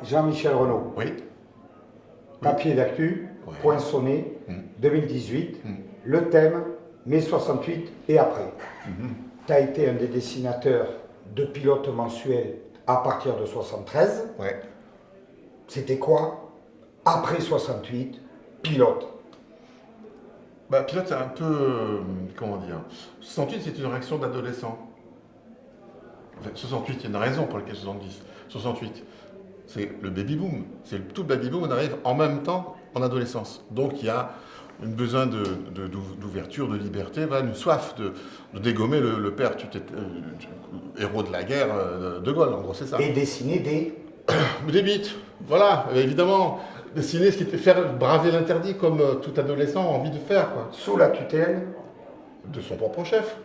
Jean-Michel Renaud, Oui. papier d'actu, Ouais. poinçonné, 2018, Mm. le thème, mai 68 et après. Tu as été un des dessinateurs de pilotes mensuels à partir de 73. Ouais. C'était quoi, après 68, pilote? Bah, pilote, c'est un peu. Comment dire 68, c'est une réaction d'adolescent. Enfin, 68, il y a une raison pour laquelle 70. 68, c'est le baby-boom. Tout le baby-boom, on arrive en même temps en adolescence. Donc il y a un besoin d'ouverture, de liberté, voilà, une soif de dégommer le père, héros de la guerre, de Gaulle, en gros, c'est ça. Et dessiner des... Des bites, voilà, évidemment. Dessiner, ce qui était faire braver l'interdit, comme tout adolescent a envie de faire, quoi. sous la tutelle De son propre chef.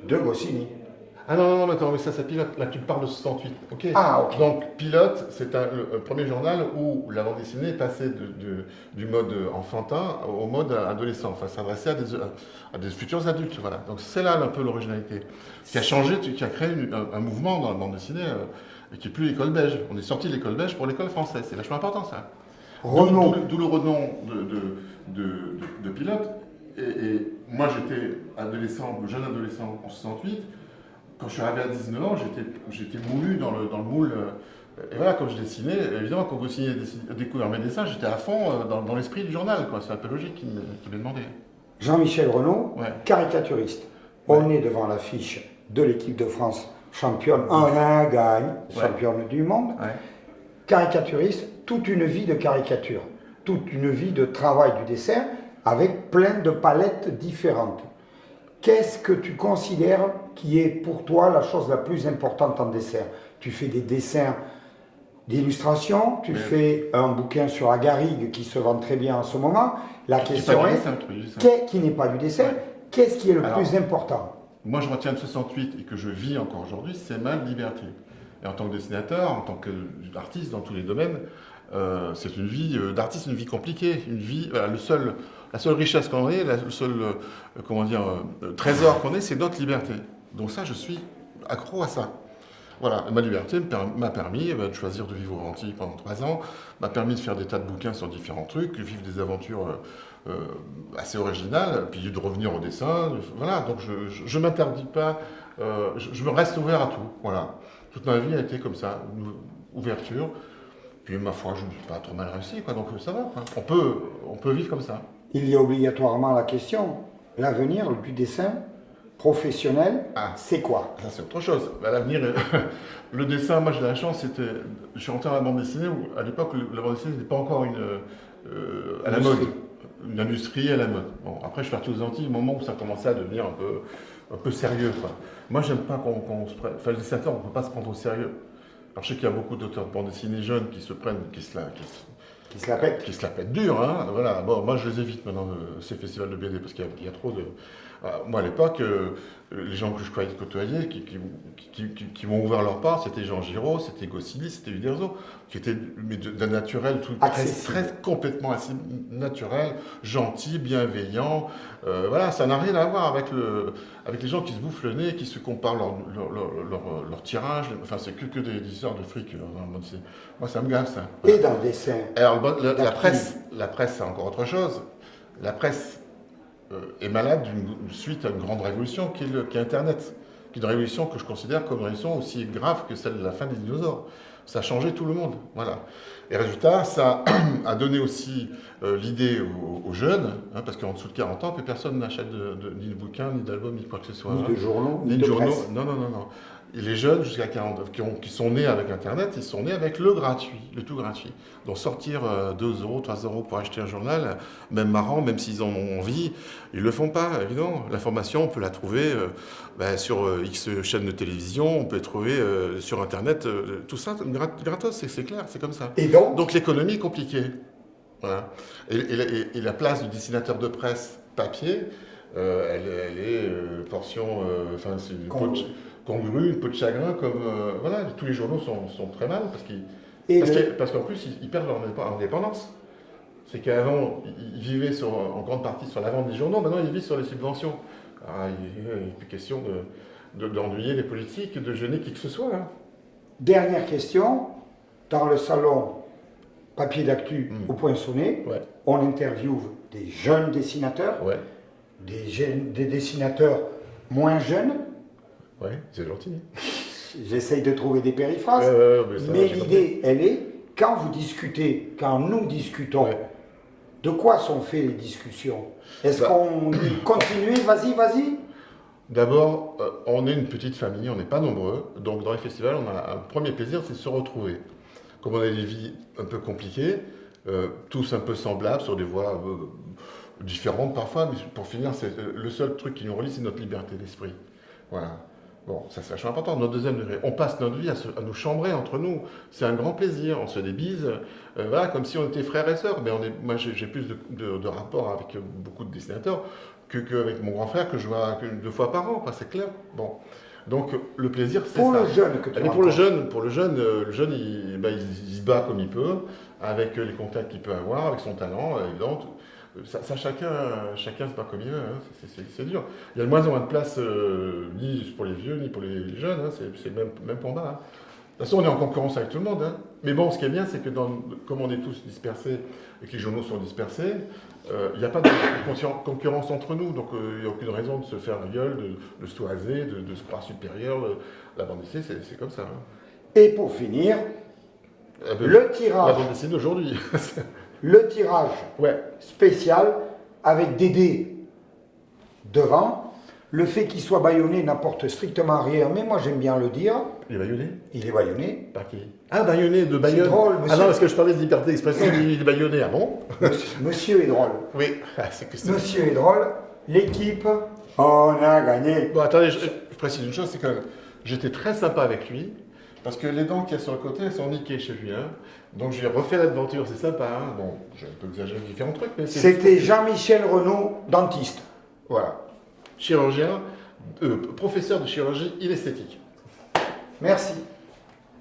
de Goscinny. Ah non, non, non, mais attends, mais ça pilote. Là, tu me parles de 68, ok. Ah, ok. Donc, pilote, c'est le premier journal où la bande dessinée est passée du mode enfantin au mode adolescent. Enfin, s'adressait à des futurs adultes, voilà. Donc, c'est là un peu l'originalité. Qui a changé, qui a créé un mouvement dans la bande dessinée, et qui n'est plus l'école belge. On est sorti de l'école belge pour l'école française. C'est vachement important, ça. Renaud, D'où le renom de pilote. Et moi, j'étais adolescent, jeune adolescent en 68. Quand je suis arrivé à 19 ans, j'étais moulu dans le moule. Et voilà, quand je dessinais, évidemment, quand Goscinny a découvert mes dessins, j'étais à fond dans l'esprit du journal, quoi. C'est un peu logique qu'il m'ait demandé. Jean-Michel Renaud, Ouais. caricaturiste. Ouais. On est devant l'affiche de l'équipe de France, championne, un gagne, Ouais. championne du monde. Ouais. Caricaturiste, toute une vie de caricature, toute une vie de travail du dessin avec plein de palettes différentes. Qu'est-ce que tu considères qui est pour toi la chose la plus importante en dessin? Tu fais des dessins d'illustration, tu Oui. fais un bouquin sur la garrigue qui se vend très bien en ce moment. La question pas du est, dessin, du dessin. qui n'est pas du dessin, Ouais. qu'est-ce qui est le Alors, plus important? Moi, je retiens de 68 et que je vis encore aujourd'hui, c'est ma liberté. Et en tant que dessinateur, en tant qu'artiste dans tous les domaines, c'est une vie d'artiste, une vie compliquée, une vie. Voilà, la seule richesse qu'on ait, le seul trésor qu'on ait, c'est notre liberté. Donc ça, je suis accro à ça. Voilà, ma liberté m'a permis de choisir de vivre au Antilles pendant 3 ans, m'a permis de faire des tas de bouquins sur différents trucs, vivre des aventures assez originales, puis de revenir au dessin. Voilà, donc je ne m'interdis pas, je me reste ouvert à tout. Voilà. Toute ma vie a été comme ça, une ouverture. Puis ma foi, je ne suis pas trop mal réussi, quoi, donc ça va. Quoi. On peut vivre comme ça. Il y a obligatoirement la question, l'avenir du dessin professionnel, Ah. c'est quoi? Ça, c'est autre chose. À l'avenir, le dessin, moi j'ai la chance, je suis rentré dans la bande dessinée où, à l'époque, la bande dessinée n'était pas encore à la mode. Une industrie à la mode. Bon, après, je suis parti aux Antilles au moment où ça commençait à devenir un peu sérieux. Quoi. Moi, j'aime pas qu'on se prenne. Enfin, le dessinateur, on ne peut pas se prendre au sérieux. Alors, je sais qu'il y a beaucoup d'auteurs de bande dessinée jeunes qui se prennent, qui se la pètent dur. Hein. Voilà. Bon, moi, je les évite maintenant, ces festivals de BD, parce qu'il y a trop de. Moi, à l'époque, les gens que je croyais côtoyer, qui m'ont ouvert leur part, c'était Jean Giraud, c'était Goscinny, c'était Uderzo, qui étaient d'un naturel très complètement assez naturel, gentil, bienveillant. Voilà, ça n'a rien à voir avec les gens qui se bouffent le nez, qui se comparent leur tirage. Enfin, c'est que des histoires de fric. Moi, ça me gave, ça. Et dans le dessin? Alors, la presse, c'est encore autre chose. La presse est malade suite à une grande révolution qui est Internet. Qui est une révolution que je considère comme une révolution aussi grave que celle de la fin des dinosaures. Ça a changé tout le monde. Voilà. Et résultat, ça a donné aussi l'idée aux jeunes, hein, parce qu'en dessous de 40 ans, plus personne n'achète ni de bouquins, ni d'albums, ni quoi que ce soit. Ni de journaux, ni de journaux. Non. Et les jeunes, jusqu'à 40, qui sont nés avec Internet, ils sont nés avec le gratuit, le tout gratuit. Donc sortir 2 euros, 3 euros pour acheter un journal, même marrant, même s'ils en ont envie, ils ne le font pas, évidemment. L'information, on peut la trouver sur X chaînes de télévision, on peut la trouver sur Internet, tout ça, gratos, c'est clair, c'est comme ça. Et donc L'économie est compliquée. Voilà. Et la place du dessinateur de presse papier, elle est portion, c'est une congrue, une peau de chagrin, comme voilà, tous les journaux sont très mal parce qu'en plus ils perdent leur indépendance. C'est qu'avant ils vivaient en grande partie sur la vente des journaux, maintenant ils vivent sur les subventions. Alors, il n'est plus question d'ennuyer les politiques, de gêner qui que ce soit. Hein. Dernière question, dans le salon Papier d'actu au Poinçonnet, Ouais. on interviewe des jeunes dessinateurs, Ouais, des dessinateurs moins jeunes. ouais, c'est gentil. J'essaye de trouver des périphrases, Mais ça, mais j'ai l'idée, elle est, quand vous discutez, quand nous discutons, Ouais. de quoi sont faites les discussions? Est-ce Bah. qu'on dit continuez, vas-y? D'abord, on est une petite famille, on n'est pas nombreux, donc dans les festivals, on a un premier plaisir, c'est de se retrouver. Comme on a des vies un peu compliquées, tous un peu semblables, sur des voies différentes parfois, mais pour finir, c'est le seul truc qui nous relie, c'est notre liberté d'esprit. Voilà. Bon, ça c'est vachement important. Notre deuxième degré, on passe notre vie à nous chambrer entre nous. C'est un grand plaisir, on se fait des bises, voilà, comme si on était frères et sœurs. Mais moi, j'ai plus de rapports avec beaucoup de dessinateurs qu'avec mon grand frère que je vois que 2 fois par an, quoi, c'est clair. Bon, donc le plaisir, c'est ça. Pour le jeune que tu Mais rencontres. pour le jeune, il se bat comme il peut, avec les contacts qu'il peut avoir, avec son talent, évidemment. Ça, chacun se bat comme il veut, hein. C'est dur. Il y a de moins en moins de place, ni pour les vieux, ni pour les jeunes, hein. C'est le même combat, hein. De toute façon, on est en concurrence avec tout le monde, hein. Mais bon, ce qui est bien, c'est que comme on est tous dispersés et que les journaux sont dispersés, il n'y a pas de concurrence entre nous, donc il n'y a aucune raison de se faire la gueule, de se toiser, de se croire supérieur. La bande dessinée, c'est comme ça, hein. Et pour finir, le La tirage. bande dessinée d'aujourd'hui. Le tirage Ouais. spécial avec des dés devant. Le fait qu'il soit bâillonné n'apporte strictement rien, mais moi j'aime bien le dire. Il est baïonné? Il est bâillonné. Par qui? Ah, baïonné, de Bayonne. C'est drôle, Ah monsieur. non, parce que je parlais de liberté d'expression, il est baïonné, ah bon? Monsieur est drôle. Oui, c'est que c'est... Monsieur est drôle. L'équipe, on a gagné. Bon, attendez, je précise une chose, c'est que j'étais très sympa avec lui, parce que les dents qu'il y a sur le côté, elles sont niquées chez lui, hein. Donc j'ai refait l'aventure, c'est sympa, hein. Bon, j'ai un peu exagéré différents trucs, mais c'est... C'était Jean-Michel Renaud, dentiste. Voilà. Chirurgien, professeur de chirurgie inesthétique. Merci.